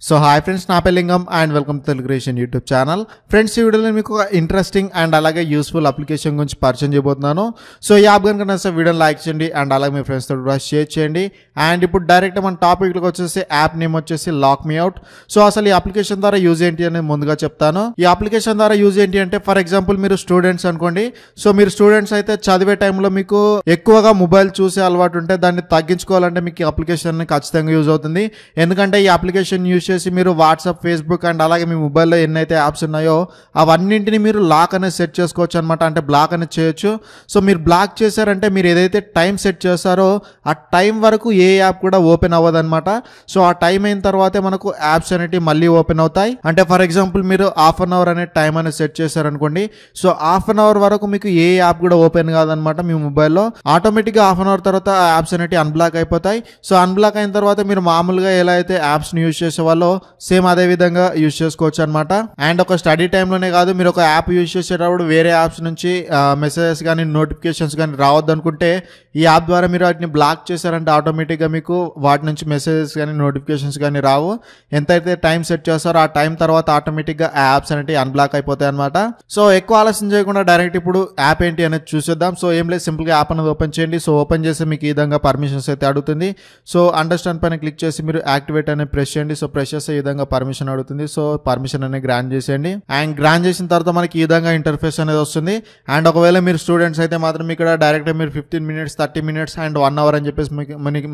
So hi friends, నా పేరు లింగం and welcome to Telugu creation YouTube channel. Friends, ఈ వీడియోలో మీకు ఒక ఇంట్రెస్టింగ్ అండ్ అలాగే యూస్ఫుల్ అప్లికేషన్ గురించి పరిచయం చేయబోతున్నాను. సో ఈ యాప్ కనుక నచ్చితే వీడియోని లైక్ చేయండి అండ్ అలాగే మీ ఫ్రెండ్స్తో కూడా షేర్ చేయండి. అండ్ ఇప్పుడు డైరెక్ట్ మన టాపిక్లోకి వచ్చేసి యాప్ నేమ్ వచ్చేసి లాక్ మీ అవుట్. సో అసలు ఈ అప్లికేషన్ ద్వారా యూజ్ ఏంటి అనేది ముందుగా చెప్తాను. ఈ అప్లికేషన్ ద్వారా యూజ్ ఏంటి అంటే, ఫర్ ఎగ్జాంపుల్ మీరు స్టూడెంట్స్ అనుకోండి. సో మీరు స్టూడెంట్స్ అయితే చదివే టైంలో మీకు ఎక్కువగా మొబైల్ చూసే అలవాటు ఉంటే దాన్ని తగ్గించుకోవాలంటే మీకు ఈ అప్లికేషన్ ఖచ్చితంగా యూజ్ అవుతుంది. ఎందుకంటే ఈ అప్లికేషన్ యూజ్ చేసి మీరు వాట్సాప్, ఫేస్బుక్ అండ్ అలాగే మీ మొబైల్లో ఎన్నైతే యాప్స్ ఉన్నాయో అవన్నింటినీ మీరు లాక్ అనేది సెట్ చేసుకోవచ్చు అనమాట. అంటే బ్లాక్ అనేది చేయొచ్చు. సో మీరు బ్లాక్ చేశారంటే మీరు ఏదైతే టైం సెట్ చేస్తారో ఆ టైం వరకు ఏ యాప్ కూడా ఓపెన్ అవ్వదు అనమాట. సో ఆ టైం అయిన తర్వాతే మనకు యాప్స్ అనేవి మళ్ళీ ఓపెన్ అవుతాయి. అంటే ఫర్ ఎగ్జాంపుల్ మీరు హాఫ్ అన్ అవర్ అనే టైం అనేది సెట్ చేశారనుకోండి. సో హాఫ్ అన్ అవర్ వరకు మీకు ఏ యాప్ కూడా ఓపెన్ కాదనమాట మీ మొబైల్లో. ఆటోమేటిక్గా హాఫ్ అన్ అవర్ తర్వాత ఆ యాప్స్ అనేవి అన్బ్లాక్ అయిపోతాయి. సో అన్బ్లాక్ అయిన తర్వాత మీరు మామూలుగా ఎలా అయితే యాప్స్ని యూజ్ చేసేవాళ్ళో సేమ్ అదే విధంగా యూజ్ చేసుకోవచ్చు అనమాట. అండ్ ఒక స్టడీ టైంలోనే కాదు, మీరు ఒక యాప్ యూజ్ చేసేటప్పుడు వేరే యాప్స్ నుంచి మెసేజెస్ కానీ నోటిఫికేషన్స్ కానీ రావద్దు అనుకుంటే ఈ యాప్ ద్వారా మీరు వాటిని బ్లాక్ చేశారంటే ఆటోమేటిక్గా మీకు వాటి నుంచి మెసేజెస్ కానీ నోటిఫికేషన్స్ కానీ రావు. ఎంతైతే టైం సెట్ చేస్తారో ఆ టైం తర్వాత ఆటోమేటిక్గా ఆ యాప్స్ అనేవి అన్బ్లాక్ అయిపోతాయి అనమాట. సో ఎక్కువ ఆలస్యం చేయకుండా డైరెక్ట్ ఇప్పుడు యాప్ ఏంటి అనేది చూసేద్దాం. సో ఏం లేదు, సింపుల్గా యాప్ అనేది ఓపెన్ చేయండి. సో ఓపెన్ చేసి మీకు ఈ విధంగా పర్మిషన్స్ అయితే అడుగుతుంది. సో అండర్స్టాండ్ పైన క్లిక్ చేసి మీరు యాక్టివేట్ అనేది ప్రెస్ చేయండి. సో ప్రెస్ చేస్తే ఈ విధంగా పర్మిషన్ అడుగుతుంది. సో పర్మిషన్ అనేది గ్రాంట్ చేసేయండి. అండ్ గ్రాంట్ చేసిన తర్వాత మనకి ఈ విధంగా ఇంటర్ఫేస్ అనేది వస్తుంది. అండ్ ఒకవేళ మీరు స్టూడెంట్స్ అయితే మాత్రం ఇక్కడ డైరెక్ట్ మీరు 15 minutes, 30 minutes అండ్ 1 hour అని చెప్పేసి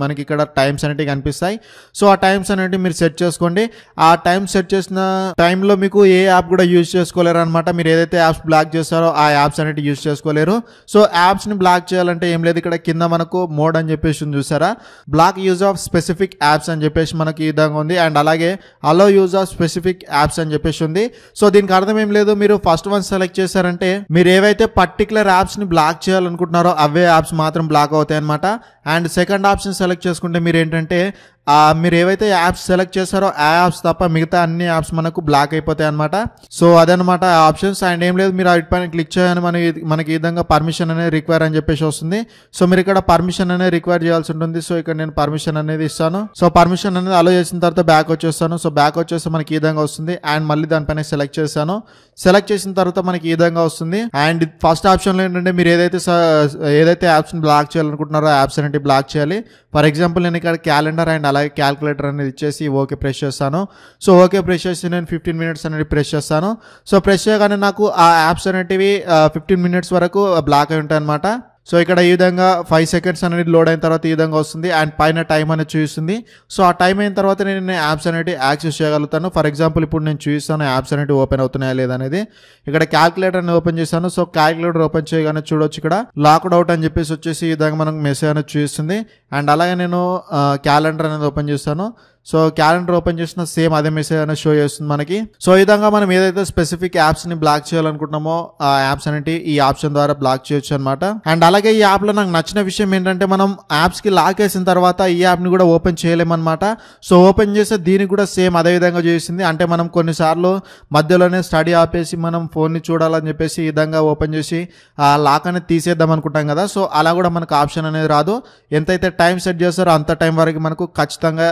మనకి ఇక్కడ టైమ్స్ అనేవి కనిపిస్తాయి. సో ఆ టైమ్స్ అనేవి మీరు సెట్ చేసుకోండి. ఆ టైం సెట్ చేసిన టైంలో మీకు ఏ యాప్ కూడా యూజ్ చేసుకోలేరు అనమాట. మీరు ఏదైతే యాప్స్ బ్లాక్ చేస్తారో ఆ యాప్స్ అనేవి యూజ్ చేసుకోలేరు. సో యాప్స్ ని బ్లాక్ చేయాలంటే ఏం లేదు, ఇక్కడ కింద మనకు మోడ్ అని చెప్పేసి చూసారా, block use of specific apps అని చెప్పేసి మనకి ఈ విధంగా ఉంది. అండ్ అలాగే allow use of specific apps అని చెప్పేసి ఉంది. సో దీనికి అర్థం ఏం లేదు, మీరు ఫస్ట్ వన్ సెలెక్ట్ చేశారంటే మీరు ఏవైతే పర్టికులర్ యాప్స్ ని బ్లాక్ చేయాలనుకుంటున్నారో అవే యాప్స్ మాత్రం బ్లాక్ అవుతాయి అనమాట. అండ్ సెకండ్ ఆప్షన్ సెలెక్ట్ చేసుకుంటే మీరు ఏంటంటే మీరు ఏవైతే యాప్స్ సెలెక్ట్ చేస్తారో ఆ యాప్స్ తప్ప మిగతా అన్ని యాప్స్ మనకు బ్లాక్ అయిపోతాయి అనమాట. సో అదనమాట ఆప్షన్స్. అండ్ ఏం లేదు, మీరు వాటి పైన క్లిక్ చేయని మనకి ఈ విధంగా పర్మిషన్ అనేది రిక్వైర్ అని చెప్పేసి వస్తుంది. సో మీరు ఇక్కడ పర్మిషన్ అనేది రిక్వైర్ చేయాల్సి ఉంటుంది. సో ఇక్కడ నేను పర్మిషన్ అనేది ఇస్తాను. సో పర్మిషన్ అనేది అలో చేసిన తర్వాత బ్యాక్ వచ్చేస్తాను. సో బ్యాక్ వచ్చేస్తే మనకి ఈ విధంగా వస్తుంది. అండ్ మళ్ళీ దానిపైన సెలెక్ట్ చేశాను. సెలెక్ట్ చేసిన తర్వాత మనకి ఈ విధంగా వస్తుంది. అండ్ ఫస్ట్ ఆప్షన్లో ఏంటంటే మీరు ఏదైతే యాప్స్ ని బ్లాక్ చేయాలనుకుంటున్నారో ఆ యాప్స్ అనేవి బ్లాక్ చేయాలి. ఫర్ ఎగ్జాంపుల్ నేను ఇక్కడ క్యాలెండర్ అండ్ అలాగే క్యాల్కులేటర్ అనేది ఇచ్చేసి ఓకే ప్రెస్ చేస్తాను. సో ఓకే ప్రెస్ చేసి నేను 15 minutes అనేది ప్రెస్ చేస్తాను. సో ప్రెస్ చేయగానే నాకు ఆ యాప్స్ అనేటివి 15 minutes వరకు బ్లాక్ అయి ఉంటాయి అనమాట. సో ఇక్కడ ఈ విధంగా 5 seconds అనేది లోడ్ అయిన తర్వాత ఈ విధంగా వస్తుంది. అండ్ పైన టైం అనేది చూపిస్తుంది. సో ఆ టైం అయిన తర్వాత నేను యాప్స్ అనేవి యాక్సెస్ చేయగలుగుతాను. ఫర్ ఎగ్జాంపుల్ ఇప్పుడు నేను చూపిస్తాను యాప్స్ అనేవి ఓపెన్ అవుతున్నాయా లేదనేది. ఇక్కడ క్యాల్కులేటర్ అనేది ఓపెన్ చేశాను. సో క్యాల్కులేటర్ ఓపెన్ చేయగానే చూడొచ్చు ఇక్కడ లాక్డ్ అవుట్ అని చెప్పేసి వచ్చేసి ఈ విధంగా మనకు మెసేజ్ అనేది చూపిస్తుంది. అండ్ అలాగే నేను క్యాలెండర్ అనేది ఓపెన్ చేస్తాను. సో క్యాలెండర్ ఓపెన్ చేసిన సేమ్ అదే మెసేజ్ అనేది షో చేస్తుంది మనకి. సో ఈ విధంగా మనం ఏదైతే స్పెసిఫిక్ యాప్స్ ని బ్లాక్ చేయాలనుకుంటున్నామో ఆ యాప్స్ అనేవి ఈ ఆప్షన్ ద్వారా బ్లాక్ చేయొచ్చు అనమాట. అండ్ అలాగే ఈ యాప్ లో నాకు నచ్చిన విషయం ఏంటంటే, మనం యాప్స్ కి లాక్ వేసిన తర్వాత ఈ యాప్ ని కూడా ఓపెన్ చేయలేమన్నమాట. సో ఓపెన్ చేస్తే దీనికి కూడా సేమ్ అదే విధంగా చేసింది. అంటే మనం కొన్నిసార్లు మధ్యలోనే స్టడీ ఆపేసి మనం ఫోన్ ని చూడాలని చెప్పేసి ఈ విధంగా ఓపెన్ చేసి ఆ లాక్ అనేది తీసేద్దాం అనుకుంటాం కదా. సో అలా కూడా మనకు ఆప్షన్ అనేది రాదు. ఎంతైతే టైం సెట్ చేస్తారో అంత టైం వరకు మనకు ఖచ్చితంగా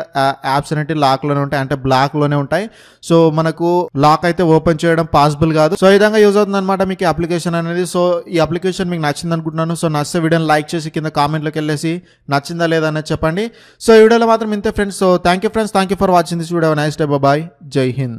యాప్స్ అనేవి లాక్ లోనే ఉంటాయి, అంటే బ్లాక్ లోనే ఉంటాయి. సో మనకు లాక్ అయితే ఓపెన్ చేయడం పాసిబుల్ కాదు. సో ఈ విధంగా యూజ్ అవుతుంది అనమాట మీకు అప్లికేషన్ అనేది. సో ఈ అప్లికేషన్ మీకు నచ్చింది అనుకుంటున్నాను. సో నచ్చితే వీడియోని లైక్ చేసి కింద కామెంట్లోకి వెళ్ళేసి నచ్చిందా లేదా అనేది చెప్పండి. సో ఈ వీడియోలో మాత్రం ఇంతే friends. So thank you friends, thank you for watching this video. Nice day, bye, జై హింద్.